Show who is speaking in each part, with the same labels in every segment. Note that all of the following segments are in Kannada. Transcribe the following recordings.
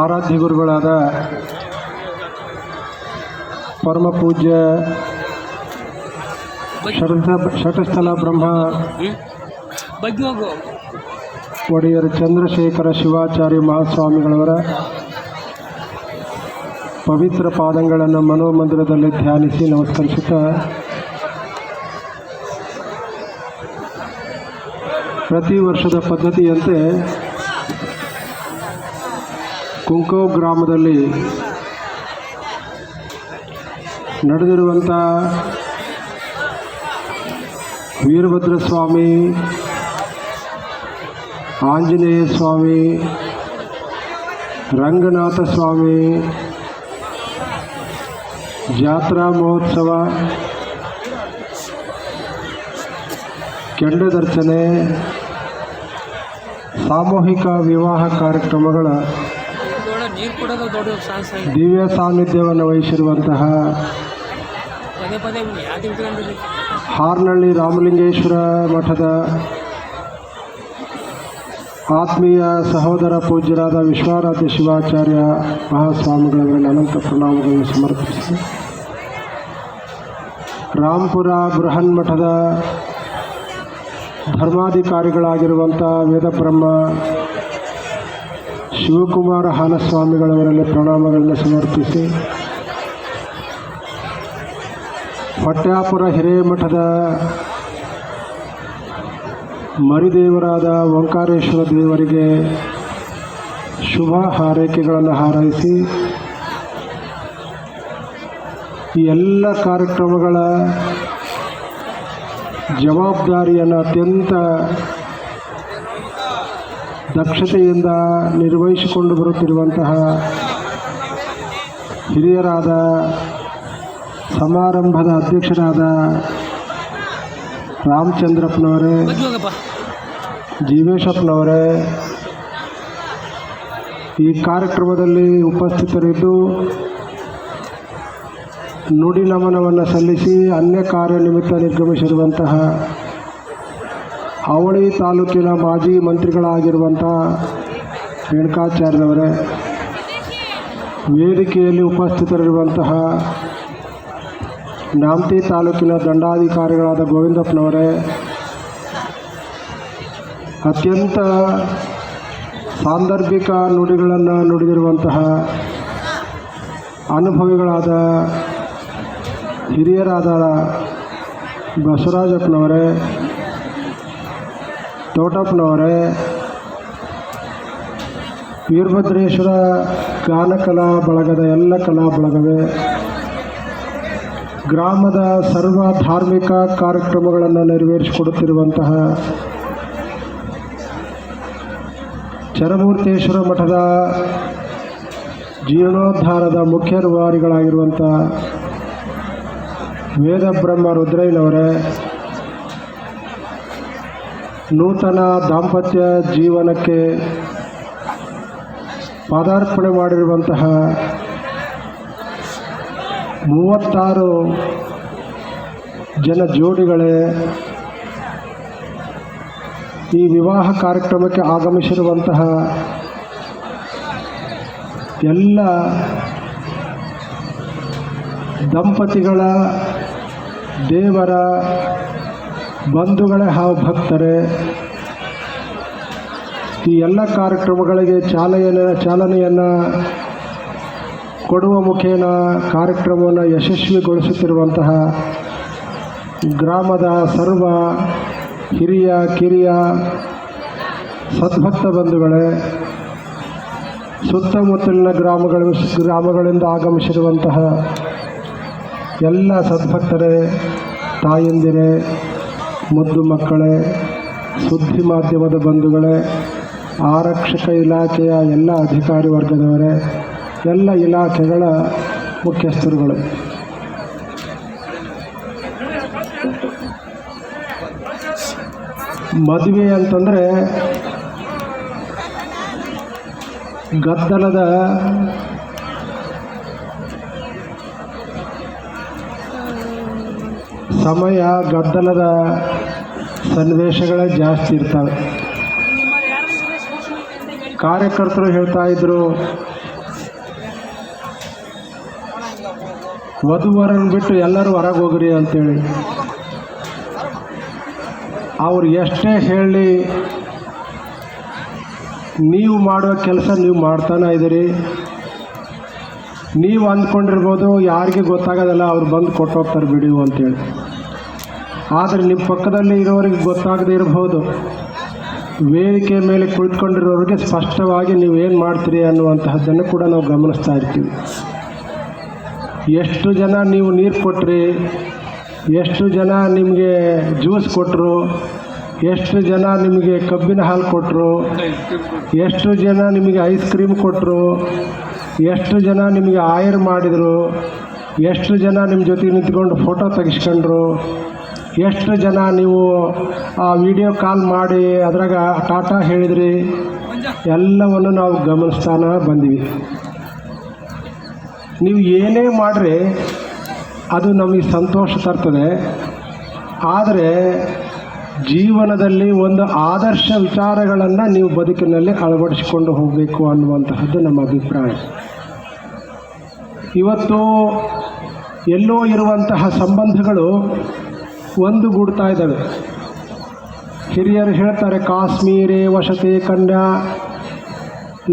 Speaker 1: ಆರಾಧ್ಯ ಗುರುಗಳಾದ ಪರಮ ಪೂಜ್ಯ ಶಟಸ್ಥಲ ಬ್ರಹ್ಮ ಒಡೆಯರ್ ಚಂದ್ರಶೇಖರ ಶಿವಾಚಾರ್ಯ ಮಹಾಸ್ವಾಮಿಗಳವರ ಪವಿತ್ರ ಪಾದಗಳನ್ನು ಮನೋಮಂದಿರದಲ್ಲಿ ಧ್ಯಾನಿಸಿ ನಮಸ್ಕರಿಸುತ್ತಾ, ಪ್ರತಿ ವರ್ಷದ ಪದ್ಧತಿಯಂತೆ ಕುಂಕೋ ಗ್ರಾಮದಲ್ಲಿ ನಡೆದಿರುವಂಥ ವೀರಭದ್ರ ಸ್ವಾಮಿ, ಆಂಜನೇಯ ಸ್ವಾಮಿ, ರಂಗನಾಥ ಸ್ವಾಮಿ ಜಾತ್ರಾ ಮಹೋತ್ಸವ, ಕೆಂಡದರ್ಚನೆ, ಸಾಮೂಹಿಕ ವಿವಾಹ ಕಾರ್ಯಕ್ರಮಗಳ ದಿವ್ಯ ಸಾನ್ನಿಧ್ಯವನ್ನು ವಹಿಸಿರುವಂತಹ ಹಾರ್ನಳ್ಳಿ ರಾಮಲಿಂಗೇಶ್ವರ ಮಠದ ಆತ್ಮೀಯ ಸಹೋದರ ಪೂಜ್ಯರಾದ ವಿಶ್ವಾರಾಧ್ಯ ಶಿವಾಚಾರ್ಯ ಮಹಾಸ್ವಾಮಿಗಳವರ ಅನಂತ ಪ್ರಣಾಮಗಳನ್ನು ಸಮರ್ಪಿಸಿ, ರಾಂಪುರ ಬೃಹನ್ಮಠದ ಧರ್ಮಾಧಿಕಾರಿಗಳಾಗಿರುವಂಥ ವೇದಬ್ರಹ್ಮ ಶಿವಕುಮಾರ ಹಾನಸ್ವಾಮಿಗಳವರಲ್ಲಿ ಪ್ರಣಾಮಗಳನ್ನು ಸಮರ್ಪಿಸಿ, ಹೊಟ್ಯಾಪುರ ಹಿರೇಮಠದ ಮರಿದೇವರಾದ ಓಂಕಾರೇಶ್ವರ ದೇವರಿಗೆ ಶುಭ ಹಾರೈಕೆಗಳನ್ನು ಹಾರೈಸಿ, ಈ ಎಲ್ಲ ಕಾರ್ಯಕ್ರಮಗಳ ಜವಾಬ್ದಾರಿಯನ್ನು ಅತ್ಯಂತ ದಕ್ಷತೆಯಿಂದ ನಿರ್ವಹಿಸಿಕೊಂಡು ಬರುತ್ತಿರುವಂತಹ ಹಿರಿಯರಾದ ಸಮಾರಂಭದ ಅಧ್ಯಕ್ಷರಾದ ರಾಮಚಂದ್ರಪ್ಪನವರೇ, ಜೀವೇಶಪ್ಪನವರೇ, ಈ ಕಾರ್ಯಕ್ರಮದಲ್ಲಿ ಉಪಸ್ಥಿತರಿದ್ದು ನುಡಿ ನಮನವನ್ನು ಸಲ್ಲಿಸಿ ಅನ್ಯ ಕಾರ್ಯ ನಿಮಿತ್ತ ನಿರ್ಗಮಿಸಿರುವಂತಹ ಅವಳಿ ತಾಲೂಕಿನ ಮಾಜಿ ಮಂತ್ರಿಗಳಾಗಿರುವಂಥ ರೇಣುಕಾಚಾರ್ಯರವರೇ, ವೇದಿಕೆಯಲ್ಲಿ ಉಪಸ್ಥಿತರಿರುವಂತಹ ನ್ಯಾಮತಿ ತಾಲೂಕಿನ ದಂಡಾಧಿಕಾರಿಗಳಾದ ಗೋವಿಂದಪ್ಪನವರೇ, ಅತ್ಯಂತ ಸಾಂದರ್ಭಿಕ ನುಡಿಗಳನ್ನು ನುಡಿದಿರುವಂತಹ ಅನುಭವಿಗಳಾದ ಹಿರಿಯರಾದ ಬಸವರಾಜಪ್ಪನವರೇ, ತೋಟಪ್ಪನವರೇ, ವೀರಭದ್ರೇಶ್ವರ ಗಾನಕಲಾ ಬಳಗದ ಎಲ್ಲ ಕಲಾ ಬಳಗವೇ, ಗ್ರಾಮದ ಸರ್ವ ಧಾರ್ಮಿಕ ಕಾರ್ಯಕ್ರಮಗಳನ್ನು ನೆರವೇರಿಸಿಕೊಡುತ್ತಿರುವಂತಹ ಚರಮೂರ್ತೇಶ್ವರ ಮಠದ ಜೀರ್ಣೋದ್ಧಾರದ ಮುಖ್ಯ ರೂವಾರಿಗಳಾಗಿರುವಂಥ ವೇದಬ್ರಹ್ಮ ರುದ್ರಯ್ಯನವರೇ, ನೂತನ ದಾಂಪತ್ಯ ಜೀವನಕ್ಕೆ ಪಾದಾರ್ಪಣೆ ಮಾಡಿರುವಂತಹ 36 ಜನ ಜೋಡಿಗಳೇ, ಈ ವಿವಾಹ ಕಾರ್ಯಕ್ರಮಕ್ಕೆ ಆಗಮಿಸಿರುವಂತಹ ಎಲ್ಲ ದಂಪತಿಗಳ ದೇವರ ಬಂಧುಗಳೇ ಹಾಗೂ ಭಕ್ತರೇ, ಈ ಎಲ್ಲ ಕಾರ್ಯಕ್ರಮಗಳಿಗೆ ಚಾಲನೆಯನ್ನು ಕೊಡುವ ಮುಖೇನ ಕಾರ್ಯಕ್ರಮವನ್ನು ಯಶಸ್ವಿಗೊಳಿಸುತ್ತಿರುವಂತಹ ಗ್ರಾಮದ ಸರ್ವ ಹಿರಿಯ ಕಿರಿಯ ಸದ್ಭಕ್ತ ಬಂಧುಗಳೇ, ಸುತ್ತಮುತ್ತಲಿನ ಗ್ರಾಮಗಳಿಂದ ಆಗಮಿಸಿರುವಂತಹ ಎಲ್ಲ ಸದ್ಭಕ್ತರೇ, ತಾಯಂದಿರೇ, ಮುದ್ದು ಮಕ್ಕಳೇ, ಸುದ್ದಿ ಮಾಧ್ಯಮದ ಬಂಧುಗಳೇ, ಆರಕ್ಷಕ ಇಲಾಖೆಯ ಎಲ್ಲ ಅಧಿಕಾರಿ ವರ್ಗದವರೇ, ಎಲ್ಲ ಇಲಾಖೆಗಳ ಮುಖ್ಯಸ್ಥರುಗಳು, ಮದುವೆ ಅಂತಂದರೆ ಗದ್ದಲದ ಸಮಯ, ಗದ್ದಲದ ಸನ್ನಿವೇಶಗಳೇ ಜಾಸ್ತಿ ಇರ್ತವೆ. ಕಾರ್ಯಕರ್ತರು ಹೇಳ್ತಾ ಇದ್ದರು, ವಧುವರನ್ನು ಬಿಟ್ಟು ಎಲ್ಲರೂ ಹೊರಗೆ ಹೋಗ್ರಿ ಅಂತೇಳಿ. ಅವ್ರು ಎಷ್ಟೇ ಹೇಳಿ ನೀವು ಮಾಡುವ ಕೆಲಸ ನೀವು ಮಾಡ್ತಾನೆ ಇದ್ದೀರಿ. ನೀವು ಅಂದ್ಕೊಂಡಿರ್ಬೋದು ಯಾರಿಗೆ ಗೊತ್ತಾಗೋದಲ್ಲ, ಅವ್ರು ಬಂದು ಕೊಟ್ಟೋಗ್ತಾರೆ ಬಿಡಿ ಅಂತೇಳಿ. ಆದರೆ ನಿಮ್ಮ ಪಕ್ಕದಲ್ಲಿ ಇರೋರಿಗೆ ಗೊತ್ತಾಗದೇ ಇರಬಹುದು. ವೇದಿಕೆ ಮೇಲೆ ಕುಳಿತುಕೊಂಡಿರೋರಿಗೆ ಸ್ಪಷ್ಟವಾಗಿ ನೀವು ಏನು ಮಾಡ್ತೀರಿ ಅನ್ನುವಂತಹದ್ದನ್ನು ಕೂಡ ನಾವು ಗಮನಿಸ್ತಾ ಇರ್ತೀವಿ. ಎಷ್ಟು ಜನ ನೀವು ನೀರು ಕೊಟ್ರಿ, ಎಷ್ಟು ಜನ ನಿಮಗೆ ಜ್ಯೂಸ್ ಕೊಟ್ಟರು, ಎಷ್ಟು ಜನ ನಿಮಗೆ ಕಬ್ಬಿನ ಹಾಲು ಕೊಟ್ಟರು, ಎಷ್ಟು ಜನ ನಿಮಗೆ ಐಸ್ ಕ್ರೀಮ್ ಕೊಟ್ಟರು, ಎಷ್ಟು ಜನ ನಿಮಗೆ ಆಯರ್ ಮಾಡಿದರು, ಎಷ್ಟು ಜನ ನಿಮ್ಮ ಜೊತೆಗೆ ನಿಂತ್ಕೊಂಡು ಫೋಟೋ ತೆಗಿಸ್ಕೊಂಡ್ರು, ಎಷ್ಟು ಜನ ನೀವು ಆ ವಿಡಿಯೋ ಕಾಲ್ ಮಾಡಿ ಅದ್ರಾಗ ಟಾಟಾ ಹೇಳಿದ್ರಿ, ಎಲ್ಲವನ್ನು ನಾವು ಗಮನಿಸ್ತಾನೆ ಬಂದೀವಿ. ನೀವು ಏನೇ ಮಾಡಿರಿ ಅದು ನಮಗೆ ಸಂತೋಷ ತರ್ತದೆ. ಆದರೆ ಜೀವನದಲ್ಲಿ ಒಂದು ಆದರ್ಶ ವಿಚಾರಗಳನ್ನು ನೀವು ಬದುಕಿನಲ್ಲಿ ಅಳವಡಿಸಿಕೊಂಡು ಹೋಗಬೇಕು ಅನ್ನುವಂತಹದ್ದು ನಮ್ಮ ಅಭಿಪ್ರಾಯ. ಇವತ್ತು ಎಲ್ಲೋ ಇರುವಂತಹ ಸಂಬಂಧಗಳು ಒಂದುಗೂಡ್ತಾ ಇದ್ದಾವೆ. ಹಿರಿಯರು ಹೇಳ್ತಾರೆ, ಕಾಶ್ಮೀರೇ ವಸತೆ ಕನ್ಯಾ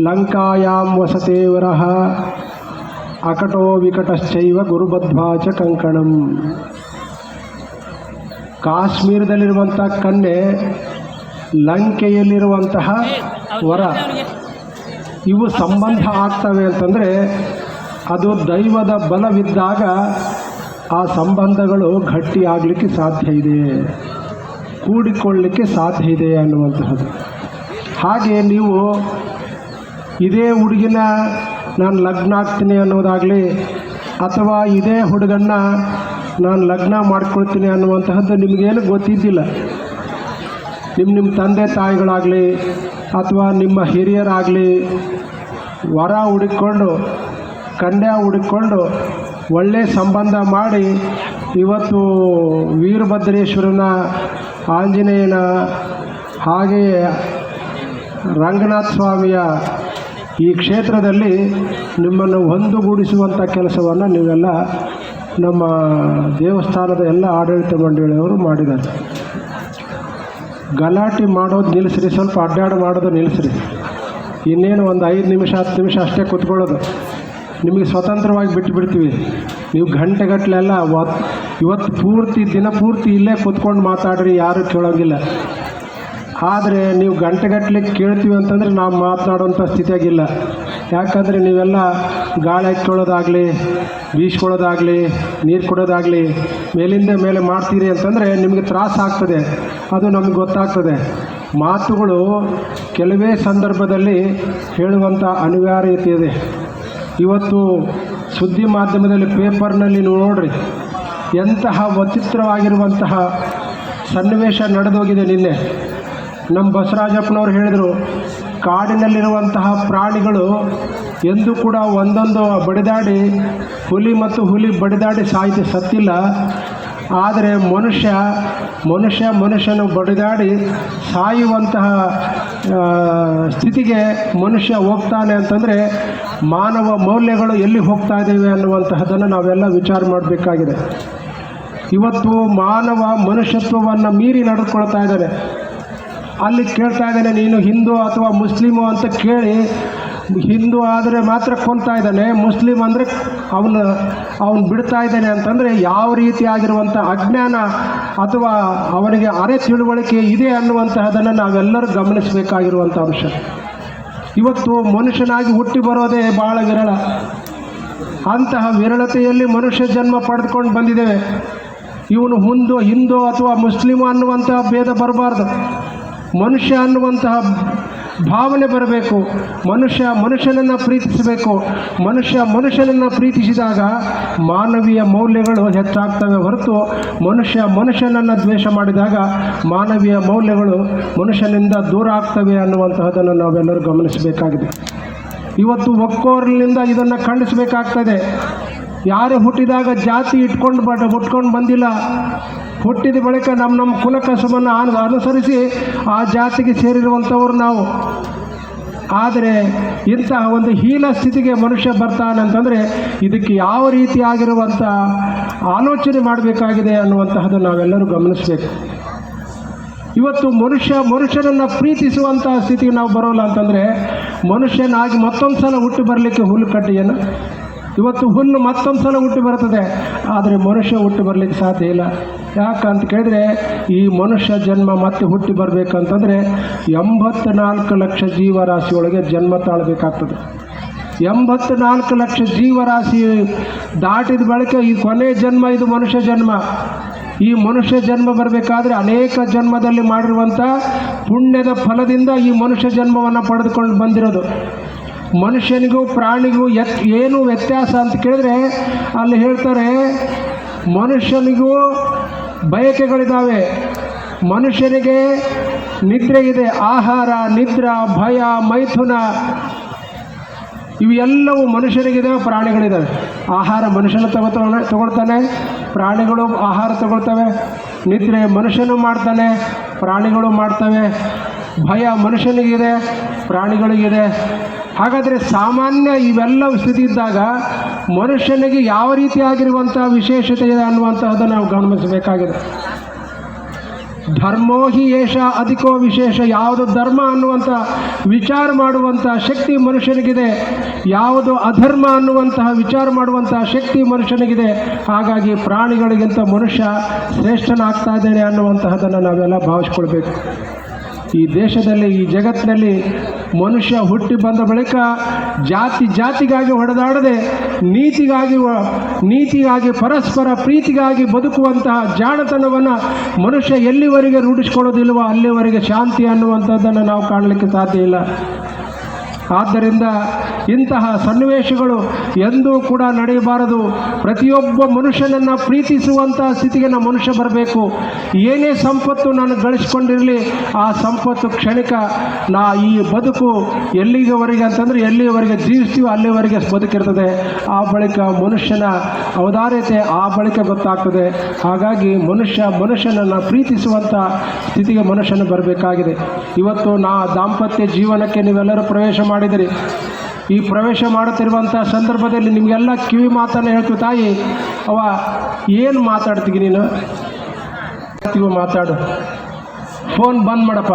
Speaker 1: ಲಂಕಾಯಾಂ ವಸತೆ ವರಹ ಅಕಟೋ ವಿಕಟಶ್ಚೈವ ಗುರುಬದ್ಧ್ವಾಚ ಕಂಕಣಂ. ಕಾಶ್ಮೀರದಲ್ಲಿರುವಂಥ ಕನ್ಯೆ, ಲಂಕೆಯಲ್ಲಿರುವಂತಹ ವರ, ಇವು ಸಂಬಂಧ ಆಗ್ತವೆ ಅಂತಂದರೆ ಅದು ದೈವದ ಬಲವಿದ್ದಾಗ ಆ ಸಂಬಂಧಗಳು ಗಟ್ಟಿಯಾಗಲಿಕ್ಕೆ ಸಾಧ್ಯ ಇದೆ, ಕೂಡಿಕೊಳ್ಳಲಿಕ್ಕೆ ಸಾಧ್ಯ ಇದೆ ಅನ್ನುವಂತಹದ್ದು. ಹಾಗೆ ನೀವು ಇದೇ ಹುಡುಗಿನ ನಾನು ಲಗ್ನ ಆಗ್ತೀನಿ ಅನ್ನೋದಾಗಲಿ, ಅಥವಾ ಇದೇ ಹುಡುಗನ್ನ ನಾನು ಲಗ್ನ ಮಾಡ್ಕೊಳ್ತೀನಿ ಅನ್ನುವಂತಹದ್ದು ನಿಮಗೇನು ಗೊತ್ತಿದ್ದಿಲ್ಲ. ನಿಮ್ಮ ತಂದೆ ತಾಯಿಗಳಾಗಲಿ ಅಥವಾ ನಿಮ್ಮ ಹಿರಿಯರಾಗಲಿ ವರ ಹುಡುಕೊಂಡು ಕನ್ಯಾ ಹುಡುಕೊಂಡು ಒಳ್ಳೆಯ ಸಂಬಂಧ ಮಾಡಿ ಇವತ್ತು ವೀರಭದ್ರೇಶ್ವರನ, ಆಂಜನೇಯನ, ಹಾಗೆಯೇ ರಂಗನಾಥ ಸ್ವಾಮಿಯ ಈ ಕ್ಷೇತ್ರದಲ್ಲಿ ನಿಮ್ಮನ್ನು ಒಂದುಗೂಡಿಸುವಂಥ ಕೆಲಸವನ್ನು ನೀವೆಲ್ಲ ನಮ್ಮ ದೇವಸ್ಥಾನದ ಎಲ್ಲ ಆಡಳಿತ ಮಂಡಳಿಯವರು ಮಾಡಿದ್ದಾರೆ. ಗಲಾಟೆ ಮಾಡೋದು ನಿಲ್ಲಿಸ್ರಿ, ಸ್ವಲ್ಪ ಅಡ್ಡಾಡು ಮಾಡೋದು ನಿಲ್ಲಿಸ್ರಿ. ಇನ್ನೇನು ಒಂದು 5 ನಿಮಿಷ 10 ನಿಮಿಷ ಅಷ್ಟೇ ಕೂತ್ಕೊಳ್ಳೋದು. ನಿಮಗೆ ಸ್ವತಂತ್ರವಾಗಿ ಬಿಟ್ಟುಬಿಡ್ತೀವಿ. ನೀವು ಗಂಟೆಗಟ್ಟಲೆಲ್ಲ ಇವತ್ತು ಪೂರ್ತಿ ದಿನ ಪೂರ್ತಿ ಇಲ್ಲೇ ಕೂತ್ಕೊಂಡು ಮಾತಾಡ್ರಿ, ಯಾರೂ ಕೇಳೋಂಗಿಲ್ಲ. ಆದರೆ ನೀವು ಗಂಟೆಗಟ್ಟಲೆ ಕೇಳ್ತೀವಿ ಅಂತಂದರೆ ನಾವು ಮಾತನಾಡೋಂಥ ಸ್ಥಿತಿಯಾಗಿಲ್ಲ. ಯಾಕಂದರೆ ನೀವೆಲ್ಲ ಗಾಳಿ ಹಾಕ್ಕೊಳ್ಳೋದಾಗಲಿ, ಬೀಸ್ಕೊಳ್ಳೋದಾಗಲಿ, ನೀರು ಕೊಡೋದಾಗಲಿ ಮೇಲಿಂದ ಮೇಲೆ ಮಾಡ್ತೀರಿ ಅಂತಂದರೆ ನಿಮಗೆ ತ್ರಾಸ ಆಗ್ತದೆ, ಅದು ನಮಗೆ ಗೊತ್ತಾಗ್ತದೆ. ಮಾತುಗಳು ಕೆಲವೇ ಸಂದರ್ಭದಲ್ಲಿ ಹೇಳುವಂಥ ಅನಿವಾರ್ಯತೆ ಇದೆ. ಇವತ್ತು ಸುದ್ದಿ ಮಾಧ್ಯಮದಲ್ಲಿ ಪೇಪರ್ನಲ್ಲಿ ನೋಡ್ರಿ, ಎಂತಹ ವಿಚಿತ್ರವಾಗಿರುವಂತಹ ಸನ್ನಿವೇಶ ನಡೆದೋಗಿದೆ. ನಿನ್ನೆ ನಮ್ಮ ಬಸವರಾಜಪ್ಪನವರು ಹೇಳಿದರು, ಕಾಡಿನಲ್ಲಿರುವಂತಹ ಪ್ರಾಣಿಗಳು ಎಂದೂ ಕೂಡ ಒಂದೊಂದು ಬಡಿದಾಡಿ, ಹುಲಿ ಬಡಿದಾಡಿ ಸತ್ತಿಲ್ಲ. ಆದರೆ ಮನುಷ್ಯನು ಬಡಿದಾಡಿ ಸಾಯುವಂತಹ ಸ್ಥಿತಿಗೆ ಮನುಷ್ಯ ಹೋಗ್ತಾನೆ ಅಂತಂದರೆ ಮಾನವ ಮೌಲ್ಯಗಳು ಎಲ್ಲಿ ಹೋಗ್ತಾ ಇದ್ದೇವೆ ಅನ್ನುವಂತಹದ್ದನ್ನು ನಾವೆಲ್ಲ ವಿಚಾರ ಮಾಡಬೇಕಾಗಿದೆ. ಇವತ್ತು ಮಾನವ ಮನುಷ್ಯತ್ವವನ್ನು ಮೀರಿ ನಡೆದುಕೊಳ್ತಾ ಇದ್ದಾನೆ. ಅಲ್ಲಿ ಕೇಳ್ತಾ ಇದ್ದಾನೆ, ನೀನು ಹಿಂದೂ ಅಥವಾ ಮುಸ್ಲಿಮು ಅಂತ ಕೇಳಿ, ಹಿಂದೂ ಆದರೆ ಮಾತ್ರ ಕೊಲ್ತಾ ಇದ್ದಾನೆ, ಮುಸ್ಲಿಂ ಅಂದರೆ ಅವನು ಬಿಡ್ತಾ ಇದ್ದಾನೆ ಅಂತಂದರೆ ಯಾವ ರೀತಿಯಾಗಿರುವಂಥ ಅಜ್ಞಾನ ಅಥವಾ ಅವನಿಗೆ ಅರೆ ತಿಳುವಳಿಕೆ ಇದೆ ಅನ್ನುವಂತಹದನ್ನು ನಾವೆಲ್ಲರೂ ಗಮನಿಸಬೇಕಾಗಿರುವಂಥ ಅಂಶ. ಇವತ್ತು ಮನುಷ್ಯನಾಗಿ ಹುಟ್ಟಿ ಬರೋದೇ ಭಾಳ ವಿರಳ. ಅಂತಹ ವಿರಳತೆಯಲ್ಲಿ ಮನುಷ್ಯ ಜನ್ಮ ಪಡೆದುಕೊಂಡು ಬಂದಿದ್ದೇವೆ. ಇವನು ಹಿಂದೂ ಅಥವಾ ಮುಸ್ಲಿಮು ಅನ್ನುವಂತಹ ಭೇದ ಬರಬಾರ್ದು. ಮನುಷ್ಯ ಅನ್ನುವಂತಹ ಭಾವನೆ ಬರಬೇಕು. ಮನುಷ್ಯನನ್ನು ಪ್ರೀತಿಸಬೇಕು. ಮನುಷ್ಯನನ್ನು ಪ್ರೀತಿಸಿದಾಗ ಮಾನವೀಯ ಮೌಲ್ಯಗಳು ಹೆಚ್ಚಾಗ್ತವೆ ಹೊರತು ಮನುಷ್ಯನನ್ನು ದ್ವೇಷ ಮಾಡಿದಾಗ ಮಾನವೀಯ ಮೌಲ್ಯಗಳು ಮನುಷ್ಯನಿಂದ ದೂರ ಆಗ್ತವೆ ಅನ್ನುವಂತಹದನ್ನು ನಾವೆಲ್ಲರೂ ಗಮನಿಸಬೇಕಾಗಿದೆ. ಇವತ್ತು ಒಕ್ಕೋರಲಿನಿಂದ ಇದನ್ನು ಖಂಡಿಸಬೇಕಾಗ್ತದೆ. ಯಾರು ಹುಟ್ಟಿದಾಗ ಜಾತಿ ಹುಟ್ಕೊಂಡು ಬಂದಿಲ್ಲ. ಹುಟ್ಟಿದ ಬಳಿಕ ನಮ್ಮ ಕುಲಕಸಬನ್ನು ಅನುಸರಿಸಿ ಆ ಜಾತಿಗೆ ಸೇರಿರುವಂಥವ್ರು ನಾವು. ಆದರೆ ಇಂತಹ ಒಂದು ಹೀನ ಸ್ಥಿತಿಗೆ ಮನುಷ್ಯ ಬರ್ತಾನಂತಂದರೆ ಇದಕ್ಕೆ ಯಾವ ರೀತಿಯಾಗಿರುವಂಥ ಆಲೋಚನೆ ಮಾಡಬೇಕಾಗಿದೆ ಅನ್ನುವಂತಹದ್ದು ನಾವೆಲ್ಲರೂ ಗಮನಿಸಬೇಕು. ಇವತ್ತು ಮನುಷ್ಯನನ್ನು ಪ್ರೀತಿಸುವಂಥ ಸ್ಥಿತಿಗೆ ನಾವು ಬರೋಲ್ಲ ಅಂತಂದರೆ ಮನುಷ್ಯನಾಗಿ ಮತ್ತೊಂದು ಸಲ ಹುಟ್ಟಿ ಬರಲಿಕ್ಕೆ ಹುಲ್ಲು ಕಡ್ಡಿಯನ್ನು ಇವತ್ತು ಹುಲ್ಲು ಮತ್ತೊಂದು ಸಲ ಹುಟ್ಟಿ ಬರ್ತದೆ, ಆದರೆ ಮನುಷ್ಯ ಹುಟ್ಟಿ ಬರಲಿಕ್ಕೆ ಸಾಧ್ಯ ಇಲ್ಲ. ಯಾಕಂತ ಕೇಳಿದ್ರೆ ಈ ಮನುಷ್ಯ ಜನ್ಮ ಮತ್ತೆ ಹುಟ್ಟಿ ಬರಬೇಕಂತಂದರೆ 84 ಲಕ್ಷ ಜೀವರಾಶಿಯೊಳಗೆ ಜನ್ಮ ತಾಳಬೇಕಾಗ್ತದೆ. 84 ಲಕ್ಷ ಜೀವರಾಶಿ ದಾಟಿದ ಬಳಿಕ ಈ ಕೊನೆ ಜನ್ಮ ಇದು ಮನುಷ್ಯ ಜನ್ಮ. ಈ ಮನುಷ್ಯ ಜನ್ಮ ಬರಬೇಕಾದ್ರೆ ಅನೇಕ ಜನ್ಮದಲ್ಲಿ ಮಾಡಿರುವಂಥ ಪುಣ್ಯದ ಫಲದಿಂದ ಈ ಮನುಷ್ಯ ಜನ್ಮವನ್ನು ಪಡೆದುಕೊಂಡು ಬಂದಿರೋದು. ಮನುಷ್ಯನಿಗೂ ಪ್ರಾಣಿಗೂ ಏನು ವ್ಯತ್ಯಾಸ ಅಂತ ಕೇಳಿದ್ರೆ ಅಲ್ಲಿ ಹೇಳ್ತಾರೆ, ಮನುಷ್ಯನಿಗೂ ಬಯಕೆಗಳಿದ್ದಾವೆ, ಮನುಷ್ಯನಿಗೆ ನಿದ್ರೆ ಇದೆ, ಆಹಾರ, ನಿದ್ರಾ, ಭಯ, ಮೈಥುನ ಇವೆಲ್ಲವೂ ಮನುಷ್ಯನಿಗಿದೆ, ಪ್ರಾಣಿಗಳಿದ್ದಾವೆ. ಆಹಾರ ಮನುಷ್ಯನು ತಗೊಳ್ತಾನೆ, ಪ್ರಾಣಿಗಳು ಆಹಾರ ತಗೊಳ್ತವೆ. ನಿದ್ರೆ ಮನುಷ್ಯನು ಮಾಡ್ತಾನೆ, ಪ್ರಾಣಿಗಳು ಮಾಡ್ತವೆ. ಭಯ ಮನುಷ್ಯನಿಗಿದೆ, ಪ್ರಾಣಿಗಳಿಗಿದೆ. ಹಾಗಾದರೆ ಸಾಮಾನ್ಯ ಇವೆಲ್ಲ ಸ್ಥಿತಿ ಇದ್ದಾಗ ಮನುಷ್ಯನಿಗೆ ಯಾವ ರೀತಿಯಾಗಿರುವಂಥ ವಿಶೇಷತೆ ಇದೆ ಅನ್ನುವಂಥದ್ದನ್ನು ನಾವು ಗಮನಿಸಬೇಕಾಗಿದೆ. ಧರ್ಮೋ ಹಿ ಏಷ ಅಧಿಕೋ ವಿಶೇಷ. ಯಾವುದು ಧರ್ಮ ಅನ್ನುವಂಥ ವಿಚಾರ ಮಾಡುವಂಥ ಶಕ್ತಿ ಮನುಷ್ಯನಿಗಿದೆ, ಯಾವುದು ಅಧರ್ಮ ಅನ್ನುವಂತಹ ವಿಚಾರ ಮಾಡುವಂತಹ ಶಕ್ತಿ ಮನುಷ್ಯನಿಗಿದೆ. ಹಾಗಾಗಿ ಪ್ರಾಣಿಗಳಿಗಿಂತ ಮನುಷ್ಯ ಶ್ರೇಷ್ಠನಾಗ್ತಾ ಇದ್ದೇನೆ ಅನ್ನುವಂತಹದನ್ನು ನಾವೆಲ್ಲ ಭಾವಿಸ್ಕೊಳ್ಬೇಕು. ಈ ದೇಶದಲ್ಲಿ, ಈ ಜಗತ್ತಿನಲ್ಲಿ ಮನುಷ್ಯ ಹುಟ್ಟಿ ಬಂದ ಬಳಿಕ ಜಾತಿಗಾಗಿ ಹೊಡೆದಾಡದೆ ನೀತಿಗಾಗಿ ಪರಸ್ಪರ ಪ್ರೀತಿಗಾಗಿ ಬದುಕುವಂತಹ ಜಾಣತನವನ್ನು ಮನುಷ್ಯ ಎಲ್ಲಿವರೆಗೆ ರೂಢಿಸ್ಕೊಳ್ಳೋದಿಲ್ವೋ ಅಲ್ಲಿವರೆಗೆ ಶಾಂತಿ ಅನ್ನುವಂಥದ್ದನ್ನು ನಾವು ಕಾಣಲಿಕ್ಕೆ ಸಾಧ್ಯ ಇಲ್ಲ. ಆದ್ದರಿಂದ ಇಂತಹ ಸನ್ನಿವೇಶಗಳು ಎಂದೂ ಕೂಡ ನಡೆಯಬಾರದು. ಪ್ರತಿಯೊಬ್ಬ ಮನುಷ್ಯನನ್ನು ಪ್ರೀತಿಸುವಂಥ ಸ್ಥಿತಿಗೆ ನಾವು ಮನುಷ್ಯ ಬರಬೇಕು. ಏನೇ ಸಂಪತ್ತು ನಾನು ಗಳಿಸ್ಕೊಂಡಿರಲಿ, ಆ ಸಂಪತ್ತು ಕ್ಷಣಿಕ. ಈ ಬದುಕು ಎಲ್ಲಿವರೆಗೆ ಅಂತಂದರೆ ಎಲ್ಲಿವರೆಗೆ ಜೀವಿಸ್ತೀವೋ ಅಲ್ಲಿವರೆಗೆ ಬದುಕಿರ್ತದೆ. ಆ ಬಳಿಕ ಮನುಷ್ಯನ ಔದಾರ್ಯತೆ ಆ ಬಳಿಕ ಗೊತ್ತಾಗ್ತದೆ. ಹಾಗಾಗಿ ಮನುಷ್ಯನನ್ನು ಪ್ರೀತಿಸುವಂಥ ಸ್ಥಿತಿಗೆ ಮನುಷ್ಯನ ಬರಬೇಕಾಗಿದೆ. ಇವತ್ತು ದಾಂಪತ್ಯ ಜೀವನಕ್ಕೆ ನೀವೆಲ್ಲರೂ ಪ್ರವೇಶ ಮಾಡಿದಿರಿ. ಈ ಪ್ರವೇಶ ಮಾಡುತ್ತಿರುವಂಥ ಸಂದರ್ಭದಲ್ಲಿ ನಿಮಗೆಲ್ಲ ಕಿವಿ ಮಾತನ್ನು ಹೇಳ್ತೀವಿ, ತಾಯಿ ಅವ ಏನು ಮಾತಾಡ್ತೀವಿ ನೀನು, ಮಾತಾಡು, ಫೋನ್ ಬಂದ್ ಮಾಡಪ್ಪ.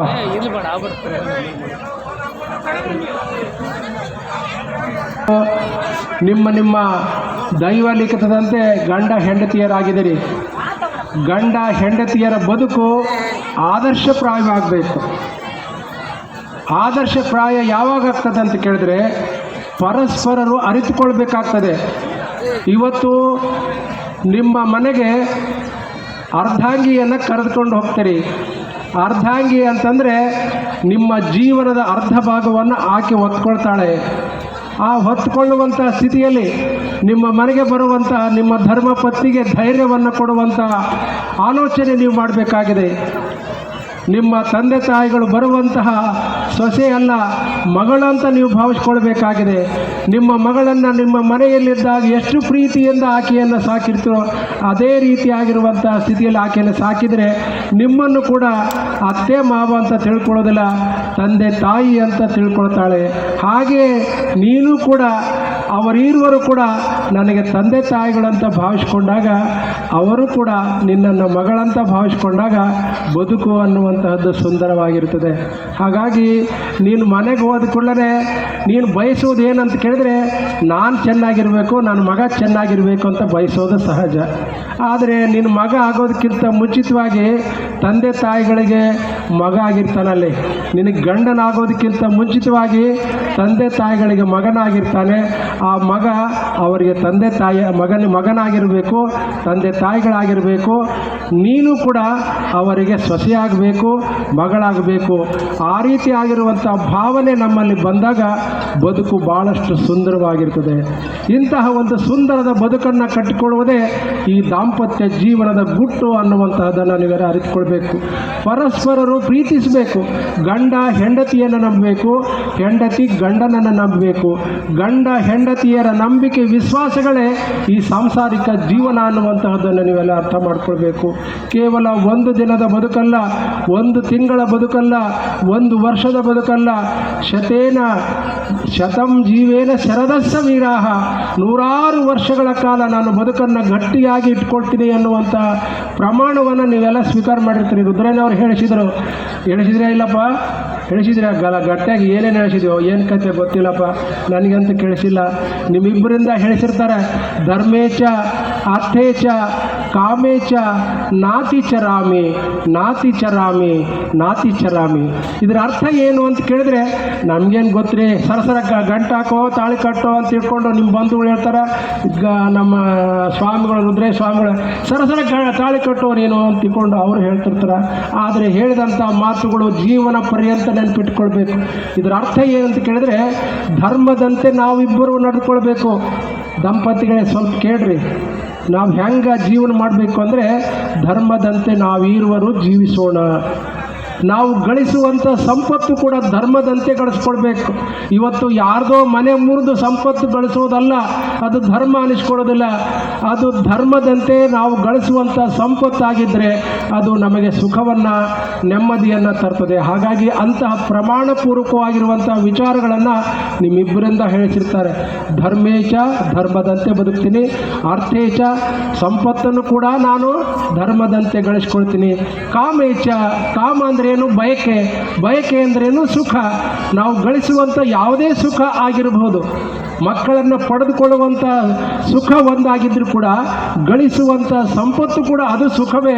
Speaker 1: ನಿಮ್ಮ ದೈವ ಲಿಖಿತದಂತೆ ಗಂಡ ಹೆಂಡತಿಯರಾಗಿದ್ದೀರಿ. ಗಂಡ ಹೆಂಡತಿಯರ ಬದುಕು ಆದರ್ಶಪ್ರಾಯವಾಗಬೇಕು. ಆದರ್ಶಪ್ರಾಯ ಯಾವಾಗ ಆಗ್ತದೆ ಅಂತ ಕೇಳಿದ್ರೆ ಪರಸ್ಪರರು ಅರಿತುಕೊಳ್ಬೇಕಾಗ್ತದೆ. ಇವತ್ತು ನಿಮ್ಮ ಮನೆಗೆ ಅರ್ಧಾಂಗಿಯನ್ನು ಕರೆದುಕೊಂಡು ಹೋಗ್ತೀರಿ. ಅರ್ಧಾಂಗಿ ಅಂತಂದರೆ ನಿಮ್ಮ ಜೀವನದ ಅರ್ಧ ಭಾಗವನ್ನು ಆಕೆ ಹೊತ್ಕೊಳ್ತಾಳೆ. ಆ ಹೊತ್ತುಕೊಳ್ಳುವಂಥ ಸ್ಥಿತಿಯಲ್ಲಿ ನಿಮ್ಮ ಮನೆಗೆ ಬರುವಂತಹ ನಿಮ್ಮ ಧರ್ಮಪತ್ನಿಗೆ ಧೈರ್ಯವನ್ನು ಕೊಡುವಂತಹ ಆಲೋಚನೆ ನೀವು ಮಾಡಬೇಕಾಗಿದೆ. ನಿಮ್ಮ ತಂದೆ ತಾಯಿಗಳು ಬರುವಂತಹ ಸೊಸೆ ಅಲ್ಲ, ಮಗಳಂತ ನೀವು ಭಾವಿಸ್ಕೊಳ್ಬೇಕಾಗಿದೆ. ನಿಮ್ಮ ಮಗಳನ್ನು ನಿಮ್ಮ ಮನೆಯಲ್ಲಿದ್ದಾಗ ಎಷ್ಟು ಪ್ರೀತಿಯಿಂದ ಆಕೆಯನ್ನು ಸಾಕಿರ್ತೀರೋ ಅದೇ ರೀತಿಯಾಗಿರುವಂಥ ಸ್ಥಿತಿಯಲ್ಲಿ ಆಕೆಯನ್ನು ಸಾಕಿದರೆ ನಿಮ್ಮನ್ನು ಕೂಡ ಅತ್ತೆ ಮಾವ ಅಂತ ತಿಳ್ಕೊಳ್ಳೋದಿಲ್ಲ, ತಂದೆ ತಾಯಿ ಅಂತ ತಿಳ್ಕೊಳ್ತಾಳೆ. ಹಾಗೆ ನೀನು ಕೂಡ ಅವರಿರುವರು ಕೂಡ ನನಗೆ ತಂದೆ ತಾಯಿಗಳಂತ ಭಾವಿಸ್ಕೊಂಡಾಗ ಅವರು ಕೂಡ ನಿನ್ನನ್ನು ಮಗಳಂತ ಭಾವಿಸ್ಕೊಂಡಾಗ ಬದುಕು ಅನ್ನುವಂತಹದ್ದು ಸುಂದರವಾಗಿರುತ್ತದೆ. ಹಾಗಾಗಿ ನೀನು ಮನೆಗೆ ಹೋದ ಕೂಡಲೇ ನೀನು ಬಯಸೋದು ಏನಂತ ಕೇಳಿದ್ರೆ ನಾನು ಚೆನ್ನಾಗಿರಬೇಕು, ನನ್ನ ಮಗ ಚೆನ್ನಾಗಿರಬೇಕು ಅಂತ ಬಯಸೋದು ಸಹಜ. ಆದರೆ ನಿನ್ನ ಮಗ ಆಗೋದಕ್ಕಿಂತ ಮುಂಚಿತವಾಗಿ ತಂದೆ ತಾಯಿಗಳಿಗೆ ಮಗ ಆಗಿರ್ತಾನಲ್ಲಿ, ನಿನಗೆ ಗಂಡನಾಗೋದಕ್ಕಿಂತ ಮುಂಚಿತವಾಗಿ ತಂದೆ ತಾಯಿಗಳಿಗೆ ಮಗನಾಗಿರ್ತಾನೆ. ಆ ಮಗ ಅವರಿಗೆ ತಂದೆ ತಾಯಿ ಮಗನಾಗಿರಬೇಕು, ತಂದೆ ತಾಯಿಗಳಾಗಿರಬೇಕು. ನೀನು ಕೂಡ ಅವರಿಗೆ ಸೊಸೆಯಾಗಬೇಕು, ಮಗಳಾಗಬೇಕು. ಆ ರೀತಿ ಆಗಿರುವಂಥ ಭಾವನೆ ನಮ್ಮಲ್ಲಿ ಬಂದಾಗ ಬದುಕು ಭಾಳಷ್ಟು ಸುಂದರವಾಗಿರ್ತದೆ. ಇಂತಹ ಒಂದು ಸುಂದರದ ಬದುಕನ್ನು ಕಟ್ಟಿಕೊಳ್ಳುವುದೇ ಈ ದಾಂಪತ್ಯ ಜೀವನದ ಗುಟ್ಟು ಅನ್ನುವಂತಹದ್ದನ್ನು ನೀವೆಲ್ಲ ಅರಿತುಕೊಳ್ಬೇಕು. ಪರಸ್ಪರರು ಪ್ರೀತಿಸಬೇಕು. ಗಂಡ ಹೆಂಡತಿಯನ್ನು ನಂಬಬೇಕು, ಹೆಂಡತಿ ಗಂಡನನ್ನು ನಂಬಬೇಕು. ಗಂಡ ಹೆಂಡತಿಯರ ನಂಬಿಕೆ ವಿಶ್ವಾಸಗಳೇ ಈ ಸಾಂಸಾರಿಕ ಜೀವನ ಅನ್ನುವಂತಹದ್ದನ್ನು ನೀವೆಲ್ಲ ಅರ್ಥ ಮಾಡ್ಕೊಳ್ಬೇಕು. ಕೇವಲ ಒಂದು ದಿನದ ಬದುಕಲ್ಲ, ಒಂದು ತಿಂಗಳ ಬದುಕಲ್ಲ, ಒಂದು ವರ್ಷದ ಬದುಕಲ್ಲ. ಶತಂ ಜೀವೇನ ಶರದಸ್ಸ ವೀರಾಹ, 100 ವರ್ಷಗಳ ಕಾಲ ನಾನು ಬದುಕನ್ನು ಗಟ್ಟಿಯಾಗಿ ಇಟ್ಕೊಳ್ತೀನಿ ಅನ್ನುವಂಥ ಪ್ರಮಾಣವನ್ನು ನೀವೆಲ್ಲ ಸ್ವೀಕಾರ ಮಾಡಿರ್ತೀರಿ. ರುದ್ರಯ್ಯನವ್ರು ಹೇಳಿಸಿದ್ರೆ ಇಲ್ಲಪ್ಪ, ಹೇಳಿಸಿದ್ರೆ ಗಟ್ಟಿಯಾಗಿ ಏನೇನು ಹೇಳಿಸಿದ್ಯೋ, ಏನು ಕತೆ ಗೊತ್ತಿಲ್ಲಪ್ಪ, ನನಗಂತೂ ಕೇಳಿಸಿಲ್ಲ. ನಿಮ್ಮಿಬ್ಬರಿಂದ ಹೇಳಿಸಿರ್ತಾರೆ. ಧರ್ಮೇಚ ಅರ್ಥೇಚ ಕಾಮೇಚ ನಾತಿ ಚರಾಮಿ. ಇದರ ಅರ್ಥ ಏನು ಅಂತ ಕೇಳಿದ್ರೆ ನಮಗೇನು ಗೊತ್ತ್ರಿ, ಸರಸರ ಗಂಟು ಹಾಕೋ ತಾಳಿ ಕಟ್ಟೋ ಅಂತ ತಿಳ್ಕೊಂಡು ನಿಮ್ಮ ಬಂಧುಗಳು ಹೇಳ್ತಾರೆ. ಈಗ ನಮ್ಮ ಸ್ವಾಮಿಗಳು, ರುದ್ರಯ್ಯ ಸ್ವಾಮಿಗಳು ಸರಸರ ತಾಳಿ ಕಟ್ಟೋರೇನು ಅಂತ ತಿಳ್ಕೊಂಡು ಅವರು ಹೇಳ್ತಿರ್ತಾರೆ. ಆದರೆ ಹೇಳಿದಂಥ ಮಾತುಗಳು ಜೀವನ ಪರ್ಯಂತ ನೆನಪಿಟ್ಕೊಳ್ಬೇಕು. ಇದರ ಅರ್ಥ ಏನಂತ ಕೇಳಿದ್ರೆ ಧರ್ಮದಂತೆ ನಾವಿಬ್ಬರು ನಡೆದುಕೊಳ್ಬೇಕು. ದಂಪತಿಗಳೇ ಸ್ವಲ್ಪ ಕೇಳ್ರಿ, ನಾವು ಹೆಂಗೆ ಜೀವನ ಮಾಡಬೇಕು ಅಂದರೆ ಧರ್ಮದಂತೆ ನಾವಿರುವರು ಜೀವಿಸೋಣ. ನಾವು ಗಳಿಸುವಂಥ ಸಂಪತ್ತು ಕೂಡ ಧರ್ಮದಂತೆ ಗಳಿಸ್ಕೊಳ್ಬೇಕು. ಇವತ್ತು ಯಾರ್ದೋ ಮನೆ ಮುರಿದು ಸಂಪತ್ತು ಗಳಿಸೋದಲ್ಲ, ಅದು ಧರ್ಮ ಅನಿಸ್ಕೊಳ್ಳೋದಿಲ್ಲ. ಅದು ಧರ್ಮದಂತೆ ನಾವು ಗಳಿಸುವಂಥ ಸಂಪತ್ತಾಗಿದ್ದರೆ ಅದು ನಮಗೆ ಸುಖವನ್ನು, ನೆಮ್ಮದಿಯನ್ನು ತರ್ತದೆ. ಹಾಗಾಗಿ ಅಂತಹ ಪ್ರಮಾಣಪೂರ್ವಕವಾಗಿರುವಂಥ ವಿಚಾರಗಳನ್ನು ನಿಮ್ಮಿಬ್ಬರಿಂದ ಹೇಳಿಸಿರ್ತಾರೆ. ಧರ್ಮೇಚ, ಧರ್ಮದಂತೆ ಬದುಕ್ತೀನಿ. ಅರ್ಥೇಚ, ಸಂಪತ್ತನ್ನು ಕೂಡ ನಾನು ಧರ್ಮದಂತೆ ಗಳಿಸ್ಕೊಳ್ತೀನಿ. ಕಾಮೇಚ, ಕಾಮ ಅಂದರೆ ಏನು? ಬಯಕೆ ಅಂದ್ರೇನು? ಸುಖ. ನಾವು ಗಳಿಸುವಂಥ ಯಾವುದೇ ಸುಖ ಆಗಿರಬಹುದು. ಮಕ್ಕಳನ್ನು ಪಡೆದುಕೊಳ್ಳುವಂಥ ಸುಖ ಒಂದಾಗಿದ್ದರೂ ಕೂಡ ಗಳಿಸುವಂಥ ಸಂಪತ್ತು ಕೂಡ ಅದು ಸುಖವೇ.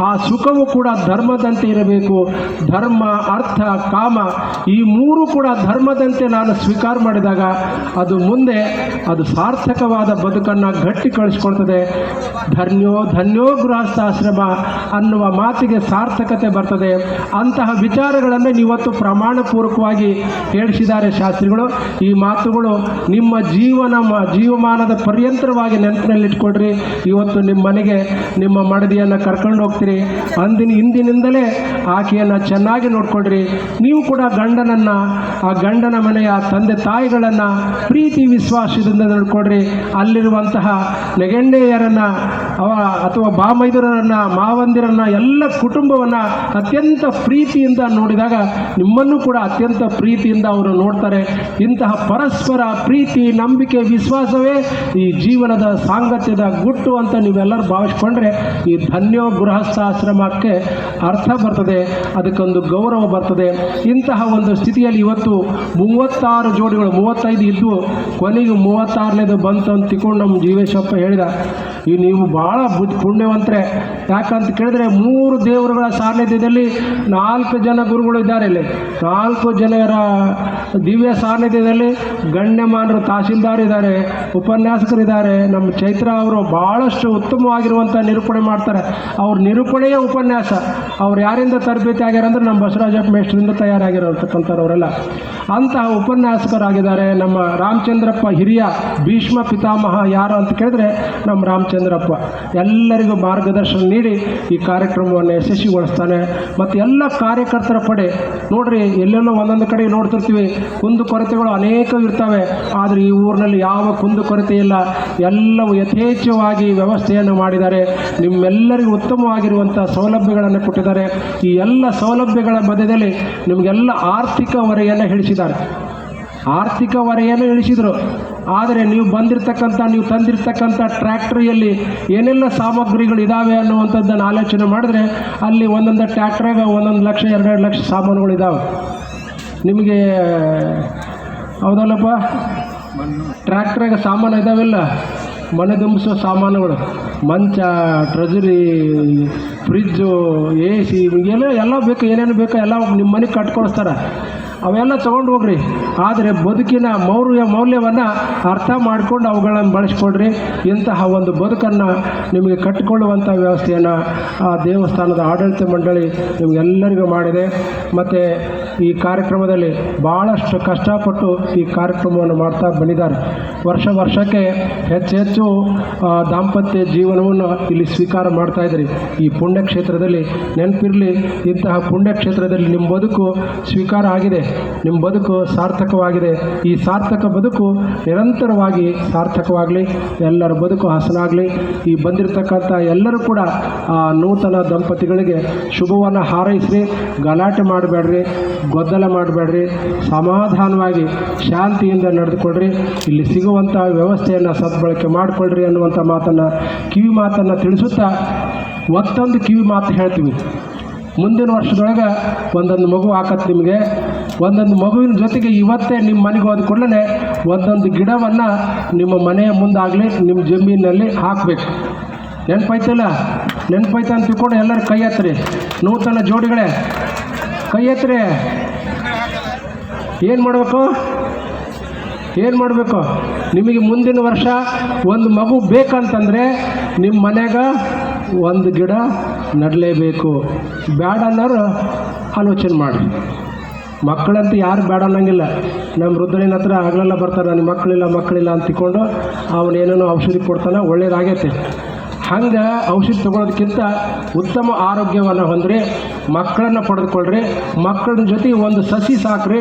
Speaker 1: ಆ ಸುಖವು ಕೂಡ ಧರ್ಮದಂತೆ ಇರಬೇಕು. ಧರ್ಮ, ಅರ್ಥ, ಕಾಮ ಈ ಮೂರು ಕೂಡ ಧರ್ಮದಂತೆ ನಾನು ಸ್ವೀಕಾರ ಮಾಡಿದಾಗ ಅದು ಮುಂದೆ ಅದು ಸಾರ್ಥಕವಾದ ಬದುಕನ್ನು ಗಟ್ಟಿ ಕಳಿಸ್ಕೊಳ್ತದೆ. ಧನ್ಯೋ ಗೃಹಸ್ಥಾಶ್ರಮ ಅನ್ನುವ ಮಾತಿಗೆ ಸಾರ್ಥಕತೆ ಬರ್ತದೆ. ಅಂತಹ ವಿಚಾರಗಳನ್ನು ಇವತ್ತು ಪ್ರಮಾಣಪೂರ್ವಕವಾಗಿ ಹೇಳಿಸಿದ್ದಾರೆ ಶಾಸ್ತ್ರಿಗಳು. ಈ ಮಾತುಗಳು ನಿಮ್ಮ ಜೀವಮಾನದ ಪರ್ಯಂತರವಾಗಿ ನೆನಪಿನಲ್ಲಿಟ್ಕೊಳ್ರಿ. ಇವತ್ತು ನಿಮ್ಮ ಮನೆಗೆ ನಿಮ್ಮ ಮಡದಿಯನ್ನು ಕರ್ಕೊಂಡು ಹೋಗ್ತೀರಿ, ಇಂದಿನಿಂದಲೇ ಆಕೆಯನ್ನು ಚೆನ್ನಾಗಿ ನೋಡ್ಕೊಳ್ರಿ. ನೀವು ಕೂಡ ಗಂಡನನ್ನು, ಆ ಗಂಡನ ಮನೆಯ ತಂದೆ ತಾಯಿಗಳನ್ನು ಪ್ರೀತಿ ವಿಶ್ವಾಸದಿಂದ ನೋಡ್ಕೊಳ್ರಿ. ಅಲ್ಲಿರುವಂತಹ ನೆಗಂಡೆಯರನ್ನು ಅಥವಾ ಬಾಮೈದರನ್ನು, ಮಾವಂದಿರನ್ನು, ಎಲ್ಲ ಕುಟುಂಬವನ್ನು ಅತ್ಯಂತ ಪ್ರೀತಿಯಿಂದ ನೋಡಿದಾಗ ನಿಮ್ಮನ್ನು ಕೂಡ ಅತ್ಯಂತ ಪ್ರೀತಿಯಿಂದ ಅವರು ನೋಡ್ತಾರೆ. ಇಂತಹ ಪರಸ್ಪರ ಪ್ರೀತಿ, ನಂಬಿಕೆ, ವಿಶ್ವಾಸವೇ ಈ ಜೀವನದ ಸಾಂಗತ್ಯದ ಗುಟ್ಟು ಅಂತ ನೀವೆಲ್ಲರೂ ಭಾವಿಸ್ಕೊಂಡ್ರೆ ಈ ಧನ್ಯೋ ಗೃಹಸ್ಥಾಶ್ರಮಕ್ಕೆ ಅರ್ಥ ಬರ್ತದೆ, ಅದಕ್ಕೊಂದು ಗೌರವ ಬರ್ತದೆ. ಇಂತಹ ಒಂದು ಸ್ಥಿತಿಯಲ್ಲಿ ಇವತ್ತು 36 ಜೋಡಿಗಳು, 35 ಇದ್ದು ಕೊನೆಗೆ 36ನೇದು ಬಂತು ಅಂತ ತಿಳ್ಕೊಂಡು ನಮ್ಮ ಜೀವೇಶಪ್ಪ ಹೇಳಿದ. ನೀವು ಭಾಳ ಪುಣ್ಯವಂತರೆ. ಯಾಕಂತ ಕೇಳಿದ್ರೆ 3 ದೇವರುಗಳ ಸಾನ್ನಿಧ್ಯದಲ್ಲಿ 4 ಜನ ಗುರುಗಳು ಇದ್ದಾರೆ. ಇಲ್ಲಿ 4 ಜನರ ದಿವ್ಯ ಸಾನ್ನಿಧ್ಯದಲ್ಲಿ ಗಣ್ಯಮಾನರು, ತಹಸೀಲ್ದಾರ್ ಇದ್ದಾರೆ, ಉಪನ್ಯಾಸಕರಿದ್ದಾರೆ. ನಮ್ಮ ಚೈತ್ರ ಅವರು ಭಾಳಷ್ಟು ಉತ್ತಮವಾಗಿರುವಂಥ ನಿರೂಪಣೆ ಮಾಡ್ತಾರೆ. ಅವ್ರ ನಿರೂಪಣೆಯೇ ಉಪನ್ಯಾಸ. ಅವ್ರು ಯಾರಿಂದ ತರಬೇತಿ ಆಗ್ಯಾರ ಅಂದರೆ ನಮ್ಮ ಬಸವರಾಜಪ್ಪ ಮೇಷ್ಟ್ರಿಂದ ತಯಾರಾಗಿರೋತಕ್ಕಂಥವ್ರೆಲ್ಲ ಅಂತಹ ಉಪನ್ಯಾಸಕರಾಗಿದ್ದಾರೆ. ನಮ್ಮ ರಾಮಚಂದ್ರಪ್ಪ ಹಿರಿಯ ಭೀಷ್ಮ ಪಿತಾಮಹ ಯಾರು ಅಂತ ಕೇಳಿದ್ರೆ ನಮ್ಮ ರಾಮಚಂದ್ರಪ್ಪ ಎಲ್ಲರಿಗೂ ಮಾರ್ಗದರ್ಶನ ನೀಡಿ ಈ ಕಾರ್ಯಕ್ರಮವನ್ನು ಯಶಸ್ವಿಗೊಳಿಸ್ತಾನೆ. ಮತ್ತು ಎಲ್ಲ ಕಾರ್ಯಕರ್ತರ ಪಡೆ ನೋಡ್ರಿ, ಎಲ್ಲೆಲ್ಲೋ ಒಂದೊಂದು ಕಡೆ ನೋಡ್ತಿರ್ತೀವಿ, ಕುಂದುಕೊರತೆಗಳು ಅನೇಕ ಇರ್ತವೆ. ಆದರೆ ಈ ಊರಿನಲ್ಲಿ ಯಾವ ಕುಂದುಕೊರತೆ ಇಲ್ಲ, ಎಲ್ಲವೂ ಯಥೇಚ್ಛವಾಗಿ ವ್ಯವಸ್ಥೆಯನ್ನು ಮಾಡಿದ್ದಾರೆ. ನಿಮ್ಮೆಲ್ಲರಿಗೂ ಉತ್ತಮವಾಗಿರುವಂಥ ಸೌಲಭ್ಯಗಳನ್ನು ಕೊಟ್ಟಿದ್ದಾರೆ. ಈ ಎಲ್ಲ ಸೌಲಭ್ಯಗಳ ಮಧ್ಯದಲ್ಲಿ ನಿಮಗೆಲ್ಲ ಆರ್ಥಿಕ ಹೊರೆಯನ್ನು ಇಳಿಸಿದರು. ಆದರೆ ನೀವು ತಂದಿರ್ತಕ್ಕಂಥ ಟ್ರ್ಯಾಕ್ಟ್ರಿಯಲ್ಲಿ ಏನೆಲ್ಲ ಸಾಮಗ್ರಿಗಳು ಇದ್ದಾವೆ ಅನ್ನುವಂಥದ್ದನ್ನು ಆಲೋಚನೆ ಮಾಡಿದ್ರೆ ಅಲ್ಲಿ ಒಂದೊಂದು ಟ್ರ್ಯಾಕ್ಟ್ರಾಗ 1 ಲಕ್ಷ 2 ಲಕ್ಷ ಸಾಮಾನುಗಳು ಇದ್ದಾವೆ. ನಿಮಗೆ ಹೌದಲ್ಲಪ್ಪ? ಟ್ರ್ಯಾಕ್ಟ್ರಾಗ ಸಾಮಾನು ಇದ್ದಾವಿಲ್ಲ, ಮನೆ ತುಂಬಿಸೋ ಸಾಮಾನುಗಳು, ಮಂಚ, ಟ್ರೆಜರಿ, ಫ್ರಿಜ್ಜು, AC, ಎಲ್ಲ ಬೇಕು, ಏನೇನು ಬೇಕೋ ಎಲ್ಲ ನಿಮ್ಮ ಮನೆಗೆ ಕಟ್ಕೊಳಿಸ್ತಾರೆ. ಅವೆಲ್ಲ ತೊಗೊಂಡು ಹೋಗ್ರಿ. ಆದರೆ ಬದುಕಿನ ಮೌಲ್ಯವನ್ನು ಅರ್ಥ ಮಾಡಿಕೊಂಡು ಅವುಗಳನ್ನು ಬಳಸ್ಕೊಡ್ರಿ. ಇಂತಹ ಒಂದು ಬದುಕನ್ನು ನಿಮಗೆ ಕಟ್ಟಿಕೊಳ್ಳುವಂಥ ವ್ಯವಸ್ಥೆಯನ್ನು ಆ ದೇವಸ್ಥಾನದ ಆಡಳಿತ ಮಂಡಳಿ ನಿಮಗೆಲ್ಲರಿಗೂ ಮಾಡಿದೆ. ಮತ್ತು ಈ ಕಾರ್ಯಕ್ರಮದಲ್ಲಿ ಭಾಳಷ್ಟು ಕಷ್ಟಪಟ್ಟು ಈ ಕಾರ್ಯಕ್ರಮವನ್ನು ಮಾಡ್ತಾ ಬಂದಿದ್ದಾರೆ. ವರ್ಷಕ್ಕೆ ಹೆಚ್ಚು ದಾಂಪತ್ಯ ಜೀವನವನ್ನು ಇಲ್ಲಿ ಸ್ವೀಕಾರ ಮಾಡ್ತಾಯಿದ್ರಿ. ಈ ಪುಣ್ಯಕ್ಷೇತ್ರದಲ್ಲಿ ನೆನಪಿರಲಿ, ಇಂತಹ ಪುಣ್ಯಕ್ಷೇತ್ರದಲ್ಲಿ ನಿಮ್ಮ ಬದುಕು ಸ್ವೀಕಾರ ಆಗಿದೆ. ನಿಮ್ಮ ಬದುಕು ಸಾರ್ಥಕವಾಗಿದೆ. ಈ ಸಾರ್ಥಕ ಬದುಕು ನಿರಂತರವಾಗಿ ಸಾರ್ಥಕವಾಗಲಿ, ಎಲ್ಲರ ಬದುಕು ಹಸನಾಗಲಿ. ಈ ಬಂದಿರತಕ್ಕಂಥ ಎಲ್ಲರೂ ಕೂಡ ಆ ನೂತನ ದಂಪತಿಗಳಿಗೆ ಶುಭವನ್ನು ಹಾರೈಸ್ರಿ. ಗಲಾಟೆ ಮಾಡಬೇಡ್ರಿ, ಗೊಂದಲ ಮಾಡಬೇಡ್ರಿ, ಸಮಾಧಾನವಾಗಿ ಶಾಂತಿಯಿಂದ ನಡೆದುಕೊಳ್ರಿ. ಇಲ್ಲಿ ಸಿಗುವಂಥ ವ್ಯವಸ್ಥೆಯನ್ನು ಸದ್ಬಳಕೆ ಮಾಡಿಕೊಳ್ಳ್ರಿ ಅನ್ನುವಂಥ ಮಾತನ್ನು ಕಿವಿ ಮಾತನ್ನು ತಿಳಿಸುತ್ತಾ ಮತ್ತೊಂದು ಕಿವಿ ಮಾತು ಹೇಳ್ತೀವಿ. ಮುಂದಿನ ವರ್ಷದೊಳಗೆ ಒಂದೊಂದು ಮಗು ಹಾಕತ್ತೆ ನಿಮಗೆ. ಒಂದೊಂದು ಮಗುವಿನ ಜೊತೆಗೆ ಇವತ್ತೇ ನಿಮ್ಮ ಮನೆಗೆ ಹೋದ ಕೂಡಲೇ ಒಂದೊಂದು ಗಿಡವನ್ನು ನಿಮ್ಮ ಮನೆಯ ಮುಂದಾಗಲಿ ನಿಮ್ಮ ಜಮೀನಿನಲ್ಲಿ ಹಾಕಬೇಕು. ನೆನಪೈತಲ್ಲ? ನೆನಪೈತ ಅಂತ ತಿಳ್ಕೊಂಡು ಎಲ್ಲರೂ ಕೈ ಎತ್ತರಿ. ನೂತನ ಜೋಡಿಗಳೇ ಕೈ ಎತ್ತರಿ. ಏನು ಮಾಡಬೇಕು? ಏನು ಮಾಡಬೇಕು? ನಿಮಗೆ ಮುಂದಿನ ವರ್ಷ ಒಂದು ಮಗು ಬೇಕಂತಂದರೆ ನಿಮ್ಮ ಮನೆಯಾಗ ಒಂದು ಗಿಡ ನಡಲೇಬೇಕು. ಬೇಡ ಅನ್ನೋರು ಆಲೋಚನೆ ಮಾಡಿರಿ. ಮಕ್ಕಳಂತೂ ಯಾರು ಬೇಡ ಅನ್ನಂಗಿಲ್ಲ. ನಮ್ಮ ರುದ್ರನ ಹತ್ರ ಹಗಲೆಲ್ಲ ಬರ್ತಾರೆ, ನನಗೆ ಮಕ್ಕಳಿಲ್ಲ ಅಂತ ತಿಳ್ಕೊಂಡು ಅವನೇನೇನೋ ಔಷಧಿ ಕೊಡ್ತಾನೆ, ಒಳ್ಳೇದಾಗೈತೆ. ಹಂಗೆ ಔಷಧಿ ತೊಗೊಳೋದಕ್ಕಿಂತ ಉತ್ತಮ ಆರೋಗ್ಯವನ್ನು ಹೊಂದ್ರಿ, ಮಕ್ಕಳನ್ನು ಪಡೆದುಕೊಳ್ಳ್ರಿ. ಮಕ್ಕಳ ಜೊತೆ ಒಂದು ಸಸಿ ಸಾಕ್ರಿ.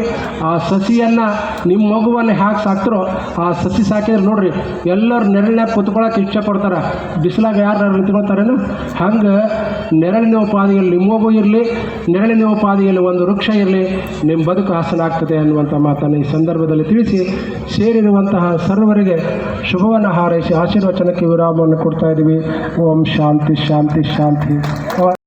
Speaker 1: ಆ ಸಸಿಯನ್ನು ನಿಮ್ಮ ಮಗುವನ್ನು ಹ್ಯಾಕೆ ಸಾಕ್ತಿರೋ ಆ ಸಸಿ ಸಾಕಿದ್ರೆ ನೋಡ್ರಿ, ಎಲ್ಲರೂ ನೆರಳಿನಾಗ ಕೂತ್ಕೊಳ್ಳೋಕೆ ಇಷ್ಟಪಡ್ತಾರೆ. ಬಿಸಿಲಾಗ ಯಾರು ನಿಂತ್ಕೊಳ್ತಾರೇನು? ಹಂಗೆ ನೆರಳಿನ ಉಪಾದಿಯಲ್ಲಿ ನಿಮ್ಮ ಮಗು ಇರಲಿ, ನೆರಳಿನ ಉಪಾದಿಯಲ್ಲಿ ಒಂದು ವೃಕ್ಷ ಇರಲಿ, ನಿಮ್ಮ ಬದುಕು ಹಾಸನಾಗ್ತದೆ ಅನ್ನುವಂಥ ಮಾತನ್ನು ಈ ಸಂದರ್ಭದಲ್ಲಿ ತಿಳಿಸಿ, ಸೇರಿರುವಂತಹ ಸರ್ವರಿಗೆ ಶುಭವನ್ನು ಹಾರೈಸಿ ಆಶೀರ್ವಚನಕ್ಕೆ ವಿರಾಮವನ್ನು ಕೊಡ್ತಾ ಇದ್ದೀವಿ. ಓಂ ಶಾಂತಿ ಶಾಂತಿ ಶಾಂತಿ.